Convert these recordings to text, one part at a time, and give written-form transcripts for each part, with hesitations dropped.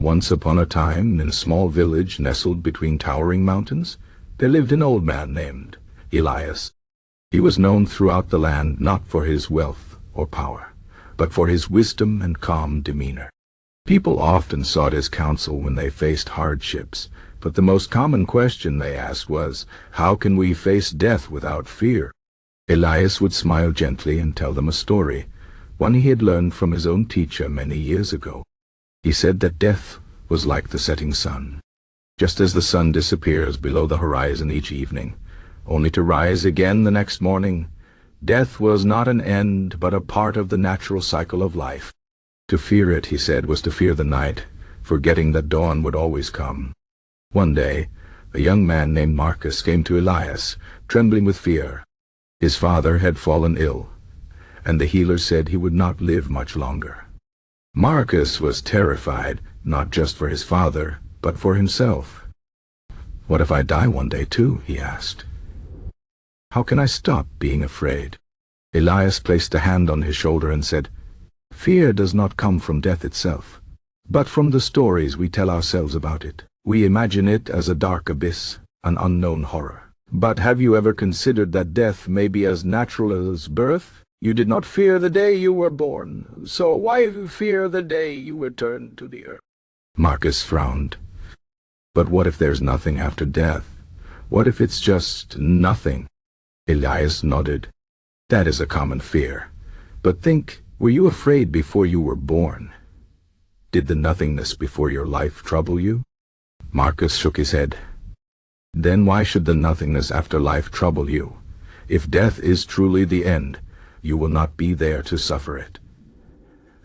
Once upon a time, in a small village nestled between towering mountains, there lived an old man named Elias. He was known throughout the land not for his wealth or power, but for his wisdom and calm demeanor. People often sought his counsel when they faced hardships, but the most common question they asked was, "How can we face death without fear?" Elias would smile gently and tell them a story, one he had learned from his own teacher many years ago. He said that death was like the setting sun. Just as the sun disappears below the horizon each evening, only to rise again the next morning, death was not an end but a part of the natural cycle of life. To fear it, he said, was to fear the night, forgetting that dawn would always come. One day, a young man named Marcus came to Elias, trembling with fear. His father had fallen ill, and the healer said he would not live much longer. Marcus was terrified, not just for his father, but for himself. "What if I die one day too?" he asked. "How can I stop being afraid?" Elias placed a hand on his shoulder and said, "Fear does not come from death itself, but from the stories we tell ourselves about it. We imagine it as a dark abyss, an unknown horror. But have you ever considered that death may be as natural as birth? You did not fear the day you were born, so why fear the day you return to the earth?" Marcus frowned. "But what if there's nothing after death? What if it's just nothing?" Elias nodded. "That is a common fear. But think, were you afraid before you were born? Did the nothingness before your life trouble you?" Marcus shook his head. "Then why should the nothingness after life trouble you? If death is truly the end, you will not be there to suffer it.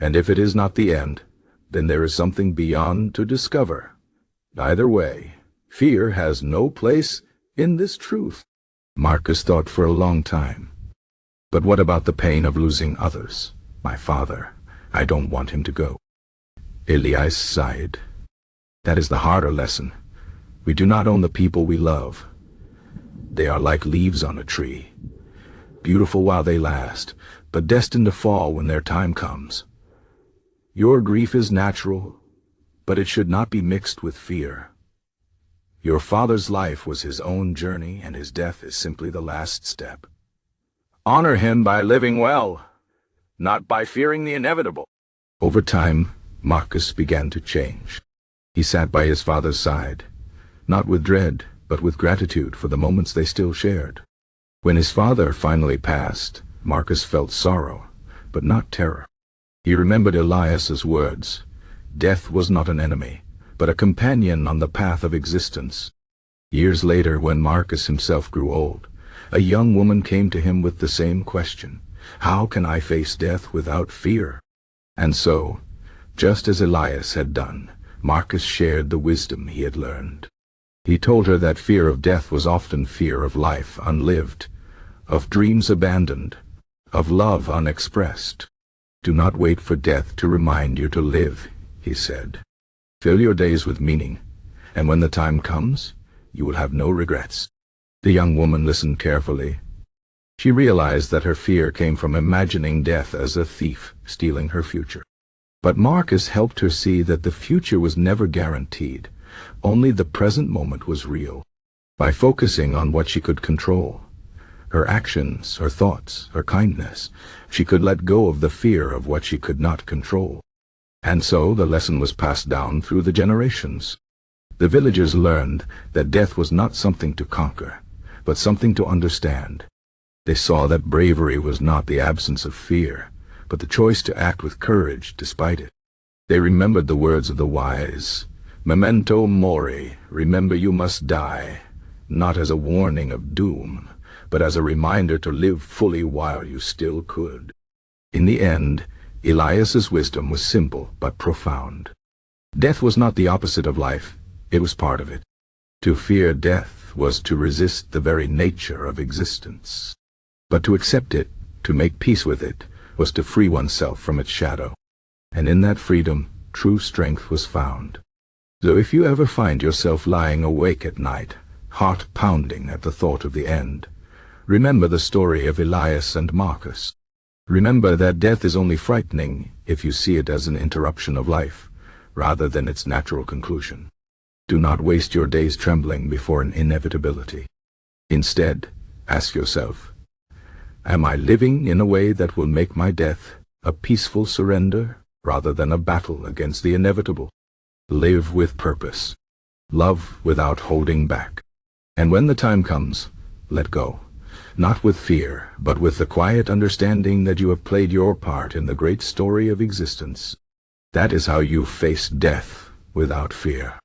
And if it is not the end, then there is something beyond to discover. Either way, fear has no place in this truth." Marcus thought for a long time. "But what about the pain of losing others? My father, I don't want him to go." Elias sighed. "That is the harder lesson. We do not own the people we love. They are like leaves on a tree, beautiful while they last, but destined to fall when their time comes. Your grief is natural, but it should not be mixed with fear. Your father's life was his own journey, and his death is simply the last step. Honor him by living well, not by fearing the inevitable." Over time, Marcus began to change. He sat by his father's side, not with dread, but with gratitude for the moments they still shared. When his father finally passed, Marcus felt sorrow, but not terror. He remembered Elias's words. Death was not an enemy, but a companion on the path of existence. Years later, when Marcus himself grew old, a young woman came to him with the same question: "How can I face death without fear?" And so, just as Elias had done, Marcus shared the wisdom he had learned. He told her that fear of death was often fear of life unlived, of dreams abandoned, of love unexpressed. "Do not wait for death to remind you to live," he said. "Fill your days with meaning, and when the time comes, you will have no regrets." The young woman listened carefully. She realized that her fear came from imagining death as a thief stealing her future. But Marcus helped her see that the future was never guaranteed. Only the present moment was real. By focusing on what she could control, her actions, her thoughts, her kindness, she could let go of the fear of what she could not control. And so the lesson was passed down through the generations. The villagers learned that death was not something to conquer, but something to understand. They saw that bravery was not the absence of fear, but the choice to act with courage despite it. They remembered the words of the wise, "Memento Mori," remember you must die, not as a warning of doom, but as a reminder to live fully while you still could. In the end, Elias's wisdom was simple but profound. Death was not the opposite of life, it was part of it. To fear death was to resist the very nature of existence. But to accept it, to make peace with it, was to free oneself from its shadow. And in that freedom, true strength was found. So if you ever find yourself lying awake at night, heart pounding at the thought of the end, remember the story of Elias and Marcus. Remember that death is only frightening if you see it as an interruption of life, rather than its natural conclusion. Do not waste your days trembling before an inevitability. Instead, ask yourself, am I living in a way that will make my death a peaceful surrender rather than a battle against the inevitable? Live with purpose. Love without holding back. And when the time comes, let go. Not with fear, but with the quiet understanding that you have played your part in the great story of existence. That is how you face death without fear.